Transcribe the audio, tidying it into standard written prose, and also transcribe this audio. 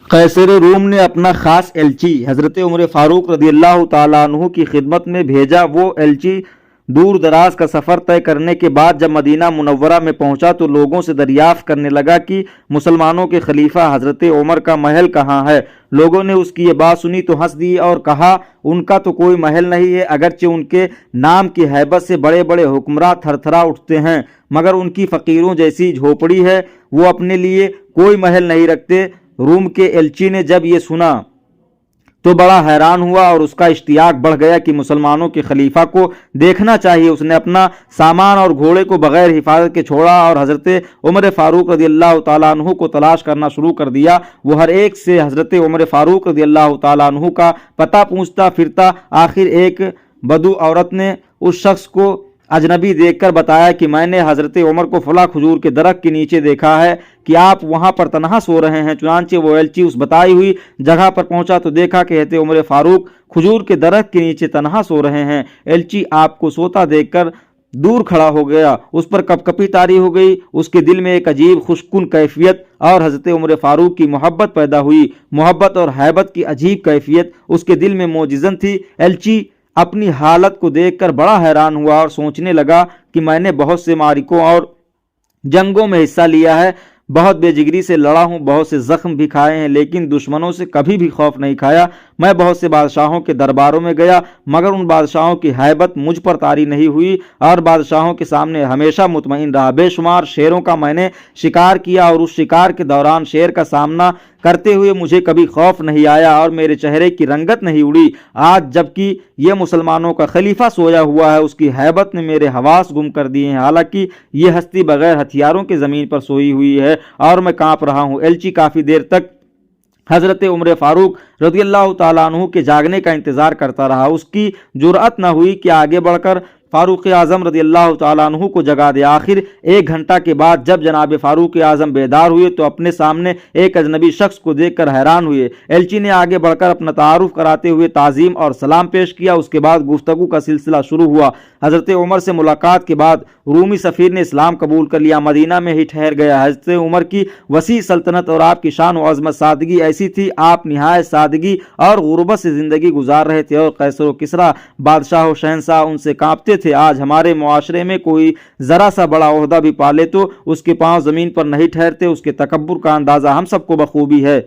कैसर room ने अपना खास एलची हज़रत उमर फ़ारूक रज़ियल्लाहु ताला अन्हु की खिदमत में भेजा। वो एलची दूर दराज का सफ़र तय करने के बाद जब मदीना मुनव्वरा में पहुंचा तो लोगों से दरियाफ्त करने लगा कि मुसलमानों के खलीफा हज़रत उमर का महल कहाँ है। लोगों ने उसकी ये बात सुनी तो हंस दी और कहा, उनका तो कोई महल नहीं है, अगरचे उनके नाम की हैबत से बड़े बड़े हुक्मरान थरथरा उठते हैं, मगर उनकी फ़कीरों जैसी झोपड़ी है, वो अपने लिए कोई महल नहीं रखते। रूम के एलची ने जब ये सुना तो बड़ा हैरान हुआ और उसका इश्तियाक बढ़ गया कि मुसलमानों के खलीफा को देखना चाहिए। उसने अपना सामान और घोड़े को बगैर हिफाजत के छोड़ा और हज़रत उमर फ़ारूक रज़ियल्लाहु ताला अन्हु को तलाश करना शुरू कर दिया। वो हर एक से हज़रत उमर फ़ारूक रज़ियल्लाहु ताला अन्हु का पता पूछता फिरता। आखिर एक बदू औरत ने उस शख्स को अजनबी देखकर बताया कि मैंने हज़रत उमर को फला खजूर के दरख्त के नीचे देखा है कि आप वहाँ पर तनहा सो रहे हैं। चुनांचे वो एलची उस बताई हुई जगह पर पहुंचा तो देखा कि हज़रत उमर फ़ारूक खजूर के दरख्त के नीचे तनहा सो रहे हैं। एलची आपको सोता देखकर दूर खड़ा हो गया, उस पर कपकपी तारी हो गई। उसके दिल में एक अजीब खुशकुन कैफियत और हज़रत उमर फ़ारूक की मोहब्बत पैदा हुई। मोहब्बत और हैबत की अजीब कैफियत उसके दिल में मौजिज़न थी। एलची अपनी हालत को देखकर बड़ा हैरान हुआ और सोचने लगा कि मैंने बहुत से मारिकों और जंगों में हिस्सा लिया है, बहुत बेजिगरी से लड़ा हूँ, बहुत से जख्म भी खाए हैं, लेकिन दुश्मनों से कभी भी खौफ नहीं खाया। मैं बहुत से बादशाहों के दरबारों में गया, मगर उन बादशाहों की हैबत मुझ पर तारी नहीं हुई और बादशाहों के सामने हमेशा मुतमईन रहा। बेशुमार शेरों का मैंने शिकार किया और उस शिकार के दौरान शेर का सामना करते हुए मुझे कभी खौफ नहीं आया और मेरे चेहरे की रंगत नहीं उड़ी। आज जबकि ये मुसलमानों का खलीफा सोया हुआ है, उसकी हैबत ने मेरे हवास गुम कर दिए हैं। हालांकि ये हस्ती बगैर हथियारों के ज़मीन पर सोई हुई है और मैं कांप रहा हूँ। एलची काफ़ी देर तक हज़रत उमर फ़ारूक रज़ियल्लाहु ताला अन्हु के जागने का इंतज़ार करता रहा। उसकी जुर्अत न हुई कि आगे बढ़कर फ़ारूक आज़म रज़ियल्लाहु ताला अन्हु को जगा दे। आखिर 1 घंटा के बाद जब जनाब फ़ारूक आज़म बेदार हुए तो अपने सामने एक अजनबी शख्स को देखकर हैरान हुए। एलची ने आगे बढ़कर अपना तारुफ कराते हुए ताज़ीम और सलाम पेश किया। उसके बाद गुफ्तगू का सिलसिला शुरू हुआ। हज़रत उमर से मुलाकात के बाद रूमी सफ़ीर ने इस्लाम कबूल कर लिया, मदीना में ही ठहर गया। हज़रत उमर की वसी सल्तनत और आपकी शान व अज़मत सादगी ऐसी थी, आप निहायत सादगी और गुर्बत से ज़िंदगी गुजार रहे थे और कैसर व किसरा बादशाह व शहंशाह उनसे कांपते थे। आज हमारे मुआशरे में कोई ज़रा सा बड़ा ओहदा भी पाले तो उसके पांव ज़मीन पर नहीं ठहरते। उसके तकब्बुर का अंदाज़ा हम सबको बखूबी है।